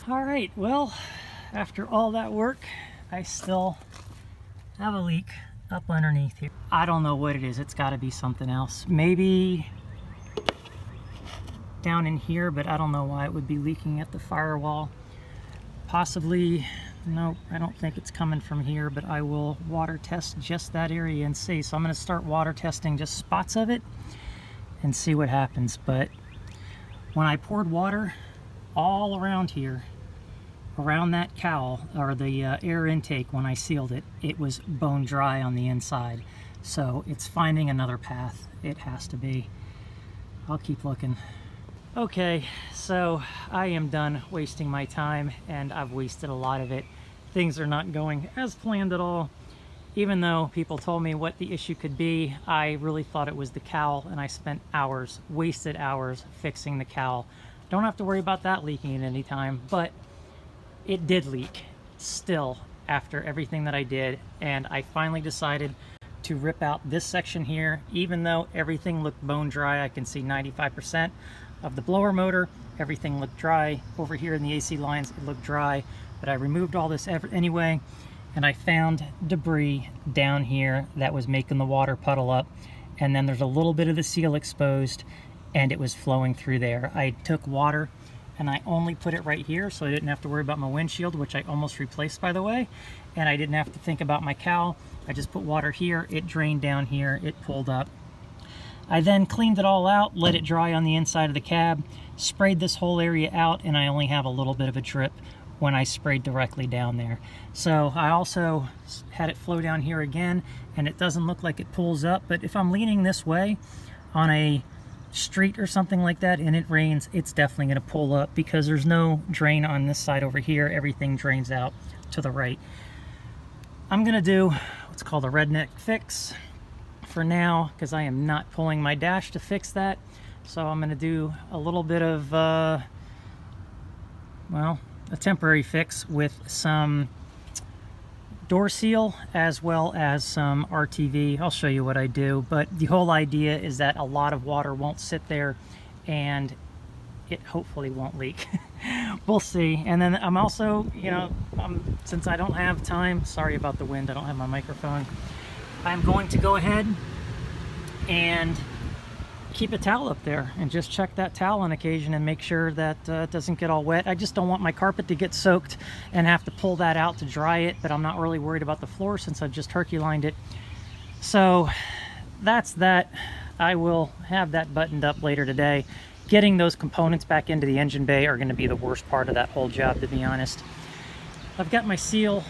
All right, well, after all that work, I still have a leak up underneath here. I don't know what it is. It's got to be something else. Maybe down in here, but I don't know why it would be leaking at the firewall. Possibly, no, I don't think it's coming from here, but I will water test just that area and see. So I'm going to start water testing just spots of it and see what happens. But when I poured water all around here, around that cowl, or the air intake, when I sealed it, it was bone dry on the inside. So it's finding another path. It has to be. I'll keep looking. Okay, so I am done wasting my time, and I've wasted a lot of it. Things are not going as planned at all. Even though people told me what the issue could be, I really thought it was the cowl, and I spent hours, wasted hours, fixing the cowl. Don't have to worry about that leaking at any time, but it did leak still after everything that I did, and I finally decided to rip out this section here. Even though everything looked bone dry, I can see 95% of the blower motor, everything looked dry. Over here in the AC lines, it looked dry, but I removed all this anyway, and I found debris down here that was making the water puddle up, and then there's a little bit of the seal exposed, and it was flowing through there. I took water and I only put it right here, so I didn't have to worry about my windshield, which I almost replaced, by the way, and I didn't have to think about my cowl. I just put water here, it drained down here, it pulled up. I then cleaned it all out, let it dry on the inside of the cab, sprayed this whole area out, and I only have a little bit of a drip when I sprayed directly down there. So I also had it flow down here again, and it doesn't look like it pulls up, but if I'm leaning this way on a street or something like that and it rains, it's definitely going to pull up because there's no drain on this side over here. Everything drains out to the right. I'm going to do what's called a redneck fix for now because I am not pulling my dash to fix that. So I'm going to do a little bit of well, a temporary fix with some door seal as well as some RTV. I'll show you what I do, but the whole idea is that a lot of water won't sit there and it hopefully won't leak. We'll see. And then I'm also, you know, since I don't have time, sorry about the wind, I don't have my microphone, I'm going to go ahead and keep a towel up there and just check that towel on occasion and make sure that it doesn't get all wet. I just don't want my carpet to get soaked and have to pull that out to dry it, but I'm not really worried about the floor since I've just turkey lined it. So that's that. I will have that buttoned up later today. Getting those components back into the engine bay are going to be the worst part of that whole job, to be honest. I've got my seal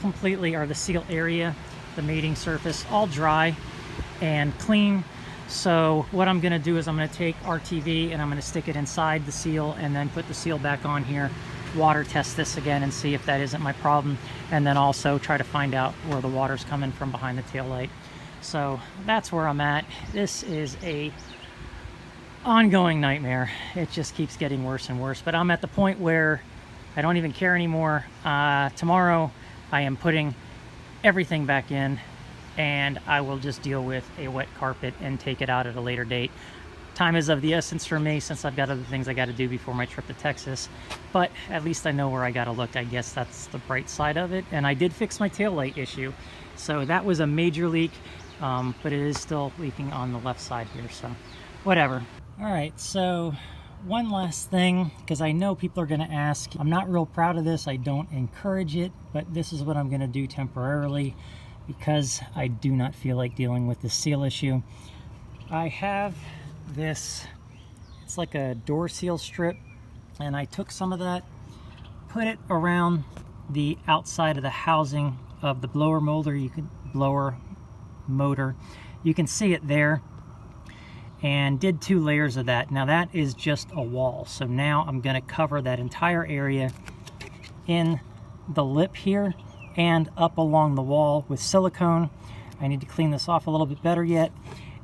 completely, or the seal area, the mating surface, all dry and clean. So what I'm going to do is I'm going to take RTV and I'm going to stick it inside the seal and then put the seal back on here, water test this again and see if that isn't my problem, and then also try to find out where the water's coming from behind the tail light. So that's where I'm at. This is a ongoing nightmare. It just keeps getting worse and worse, but I'm at the point where I don't even care anymore. Tomorrow I am putting everything back in, and I will just deal with a wet carpet and take it out at a later date. Time is of the essence for me since I've got other things I got to do before my trip to Texas, but at least I know where I got to look. I guess that's the bright side of it. And I did fix my taillight issue, so that was a major leak, but it is still leaking on the left side here, so whatever. All right, so one last thing, because I know people are going to ask. I'm not real proud of this. I don't encourage it, but this is what I'm going to do temporarily, because I do not feel like dealing with the seal issue. I have this, it's like a door seal strip, and I took some of that, put it around the outside of the housing of the blower motor. You can see it there, and did 2 layers of that. Now that is just a wall, so now I'm going to cover that entire area in the lip here and up along the wall with silicone. I need to clean this off a little bit better yet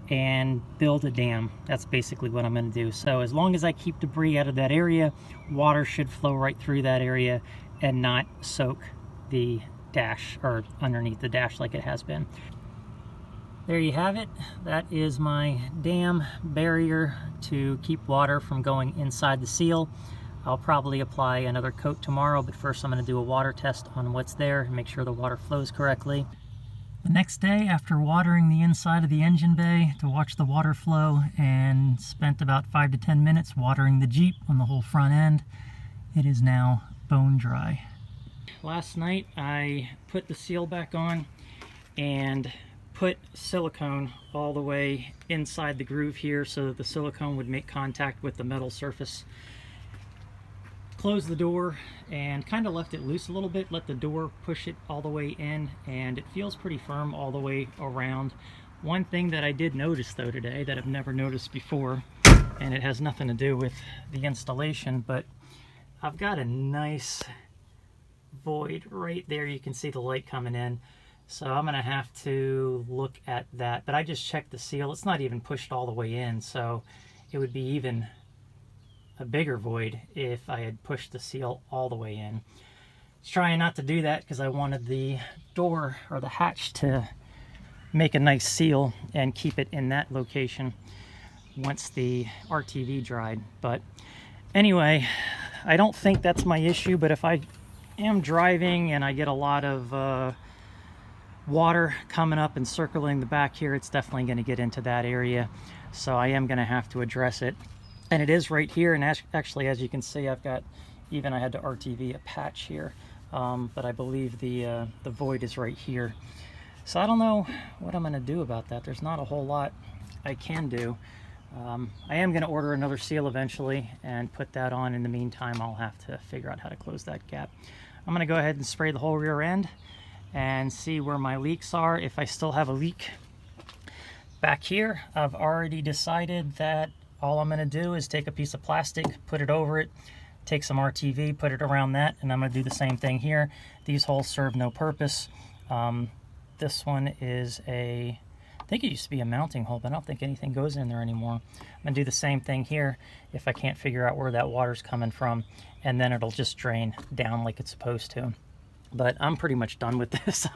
and build a dam. That's basically what I'm going to do. So as long as I keep debris out of that area, water should flow right through that area and not soak the dash or underneath the dash like it has been. There you have it. That is my dam barrier to keep water from going inside the seal. I'll probably apply another coat tomorrow, but first I'm going to do a water test on what's there and make sure the water flows correctly. The next day, after watering the inside of the engine bay to watch the water flow and spent about 5 to 10 minutes watering the Jeep on the whole front end, it is now bone dry. Last night I put the seal back on and put silicone all the way inside the groove here so that the silicone would make contact with the metal surface. Closed the door and kind of left it loose a little bit, let the door push it all the way in, and it feels pretty firm all the way around. One thing that I did notice though today that I've never noticed before, and it has nothing to do with the installation, but I've got a nice void right there. You can see the light coming in, so I'm gonna have to look at that. But I just checked the seal, it's not even pushed all the way in, so it would be even a bigger void if I had pushed the seal all the way in. I was trying not to do that because I wanted the door or the hatch to make a nice seal and keep it in that location once the RTV dried. But anyway, I don't think that's my issue, but if I am driving and I get a lot of water coming up and circling the back here, it's definitely going to get into that area, so I am going to have to address it. And it is right here, and actually, as you can see, I've got, I had to RTV a patch here, but I believe the void is right here. So I don't know what I'm going to do about that. There's not a whole lot I can do. I am going to order another seal eventually and put that on. In the meantime, I'll have to figure out how to close that gap. I'm going to go ahead and spray the whole rear end and see where my leaks are, if I still have a leak. Back here, I've already decided that all I'm going to do is take a piece of plastic, put it over it, take some RTV, put it around that, and I'm going to do the same thing here. These holes serve no purpose. This one is I think it used to be a mounting hole, but I don't think anything goes in there anymore. I'm going to do the same thing here if I can't figure out where that water's coming from, and then it'll just drain down like it's supposed to. But I'm pretty much done with this.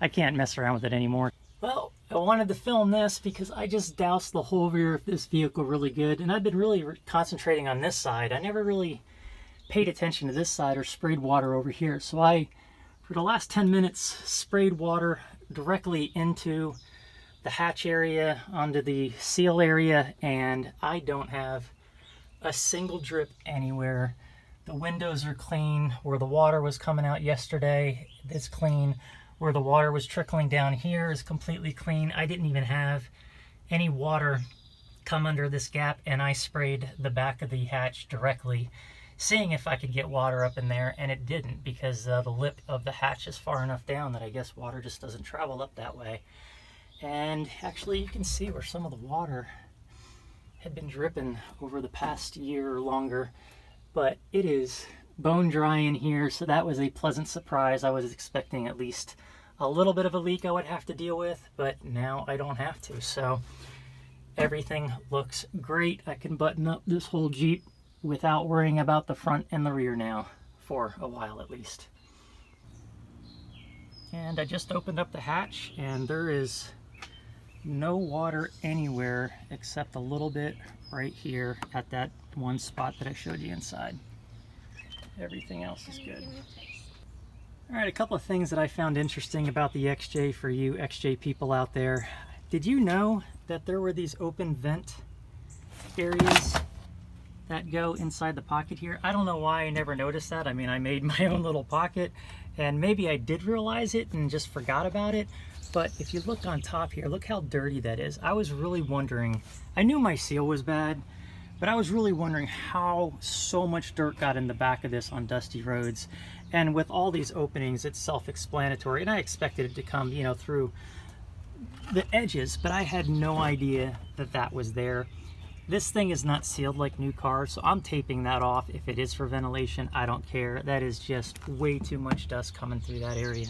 I can't mess around with it anymore. Well, I wanted to film this because I just doused the whole rear of this vehicle really good, and I've been really concentrating on this side. I never really paid attention to this side or sprayed water over here. So I, for the last 10 minutes, sprayed water directly into the hatch area, onto the seal area, and I don't have a single drip anywhere. The windows are clean. Where the water was coming out yesterday, it's clean. Where the water was trickling down here is completely clean. I didn't even have any water come under this gap, and I sprayed the back of the hatch directly, seeing if I could get water up in there, and it didn't, because the lip of the hatch is far enough down that I guess water just doesn't travel up that way. And actually you can see where some of the water had been dripping over the past year or longer, but it is bone dry in here, so that was a pleasant surprise. I was expecting at least a little bit of a leak I would have to deal with, but now I don't have to. So everything looks great. I can button up this whole Jeep without worrying about the front and the rear now, for a while at least. And I just opened up the hatch, and there is no water anywhere except a little bit right here at that one spot that I showed you inside. Everything else is good. All right, a couple of things that I found interesting about the XJ for you XJ people out there. Did you know that there were these open vent areas that go inside the pocket here? I don't know why I never noticed that. I mean, I made my own little pocket, and maybe I did realize it and just forgot about it. But if you look on top here, look how dirty that is. I was really wondering, I knew my seal was bad, but I was really wondering how so much dirt got in the back of this on dusty roads. And with all these openings, it's self-explanatory, and I expected it to come, you know, through the edges, but I had no idea that that was there. This thing is not sealed like new cars, so I'm taping that off. If it is for ventilation, I don't care. That is just way too much dust coming through that area.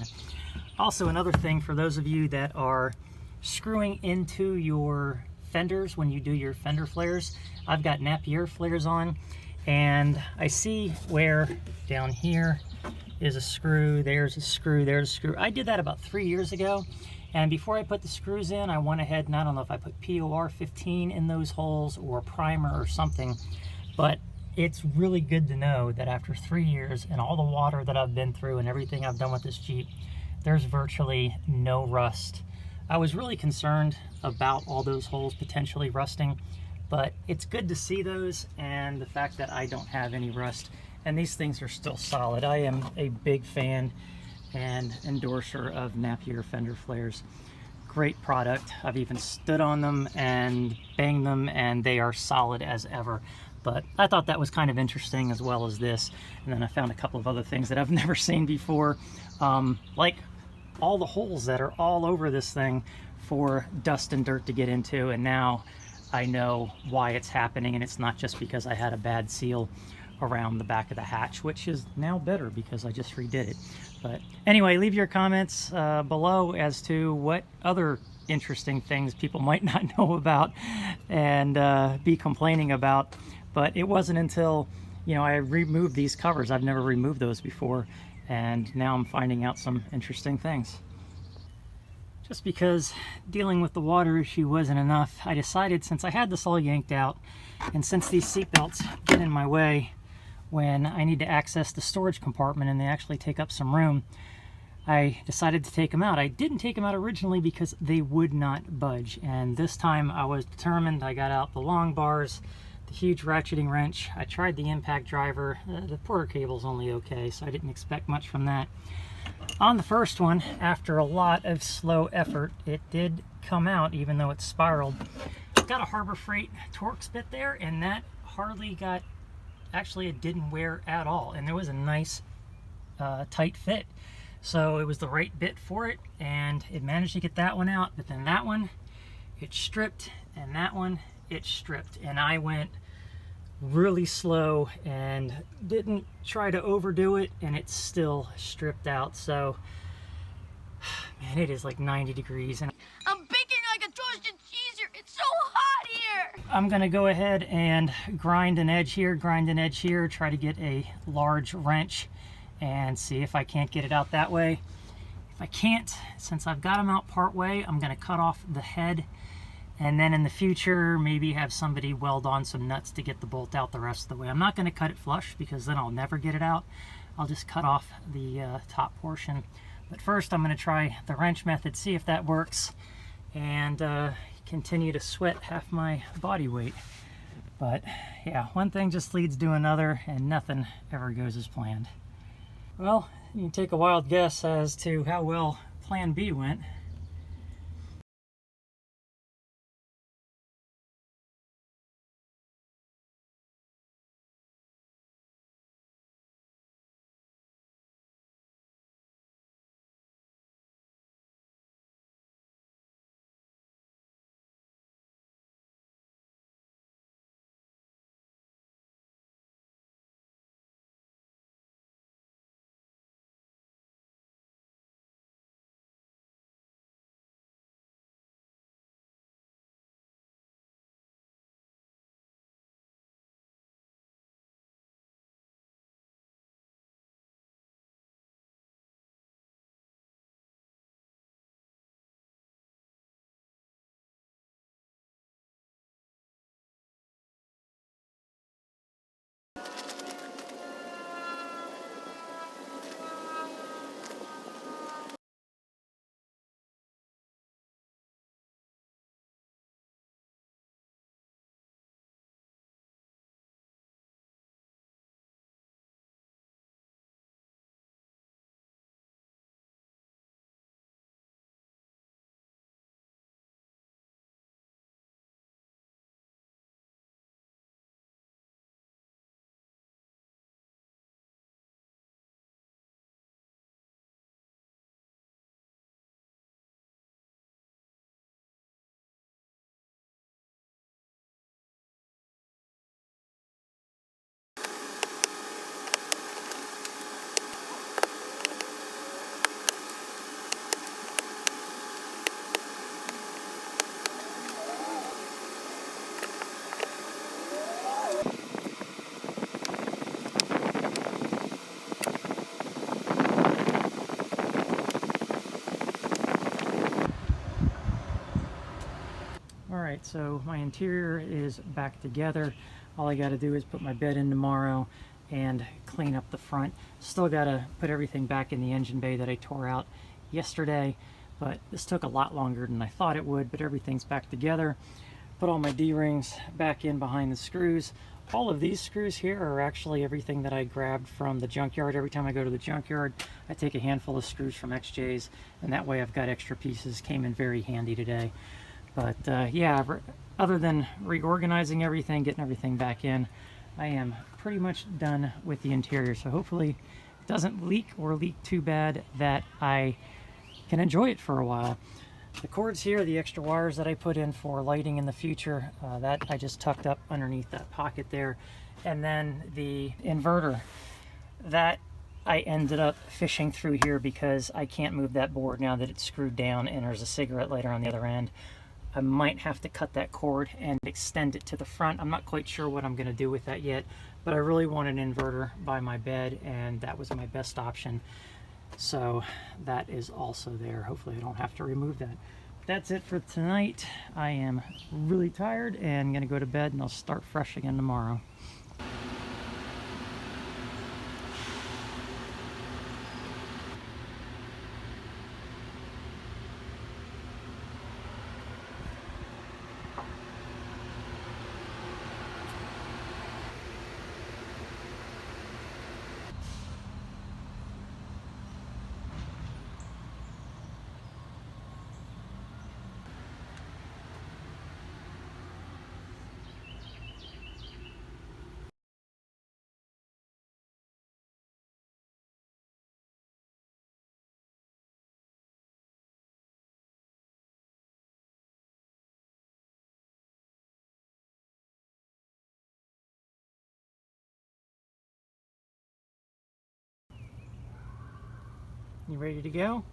Also, another thing for those of you that are screwing into your fenders when you do your fender flares, I've got Napier flares on, and I see where down here is a screw, there's a screw, there's a screw. I did that about 3 years ago, and before I put the screws in, I went ahead, and I don't know if I put POR 15 in those holes or primer or something, but it's really good to know that after 3 years and all the water that I've been through and everything I've done with this Jeep, there's virtually no rust. I was really concerned about all those holes potentially rusting, but it's good to see those and the fact that I don't have any rust, and these things are still solid. I am a big fan and endorser of Napier fender flares. Great product. I've even stood on them and banged them, and they are solid as ever. But I thought that was kind of interesting, as well as this. And then I found a couple of other things that I've never seen before, like all the holes that are all over this thing for dust and dirt to get into. And now I know why it's happening, and it's not just because I had a bad seal around the back of the hatch, which is now better because I just redid it. But anyway, leave your comments below as to what other interesting things people might not know about and be complaining about. But it wasn't until, you know, I removed these covers. I've never removed those before, and now I'm finding out some interesting things. Just because dealing with the water issue wasn't enough, I decided, since I had this all yanked out, and since these seat belts get in my way when I need to access the storage compartment and they actually take up some room, I decided to take them out. I didn't take them out originally because they would not budge, and this time I was determined. I got out the long bars, the huge ratcheting wrench. I tried the impact driver. The Porter cable's only okay, so I didn't expect much from that. On the first one, after a lot of slow effort, it did come out, even though it spiraled. I've got a Harbor Freight Torx bit there, and that hardly got, actually it didn't wear at all, and there was a nice tight fit. So it was the right bit for it, and it managed to get that one out. But then that one, it stripped, and that one, it stripped. And I went really slow and didn't try to overdo it, and it still stripped out. So, man, it is like 90 degrees. And I'm baking like a toasted cheese here. It's so hot here. I'm gonna go ahead and grind an edge here, try to get a large wrench and see if I can't get it out that way. If I can't, since I've got them out part way, I'm gonna cut off the head, and then in the future maybe have somebody weld on some nuts to get the bolt out the rest of the way. I'm not gonna cut it flush because then I'll never get it out. I'll just cut off the top portion. But first I'm gonna try the wrench method, see if that works, and continue to sweat half my body weight. But yeah, one thing just leads to another, and nothing ever goes as planned. Well, you can take a wild guess as to how well Plan B went. Alright, so my interior is back together. All I got to do is put my bed in tomorrow and clean up the front. Still got to put everything back in the engine bay that I tore out yesterday, but this took a lot longer than I thought it would, but everything's back together. Put all my D-rings back in behind the screws. All of these screws here are actually everything that I grabbed from the junkyard. Every time I go to the junkyard, I take a handful of screws from XJ's, and that way I've got extra pieces. Came in very handy today. But yeah, other than reorganizing everything, getting everything back in, I am pretty much done with the interior. So hopefully it doesn't leak or leak too bad that I can enjoy it for a while. The cords here, the extra wires that I put in for lighting in the future, that I just tucked up underneath that pocket there. And then the inverter, that I ended up fishing through here because I can't move that board now that it's screwed down and there's a cigarette lighter on the other end. I might have to cut that cord and extend it to the front. I'm not quite sure what I'm going to do with that yet, but I really want an inverter by my bed, and that was my best option. So that is also there. Hopefully I don't have to remove that. That's it for tonight. I am really tired and gonna go to bed, and I'll start fresh again tomorrow. You ready to go?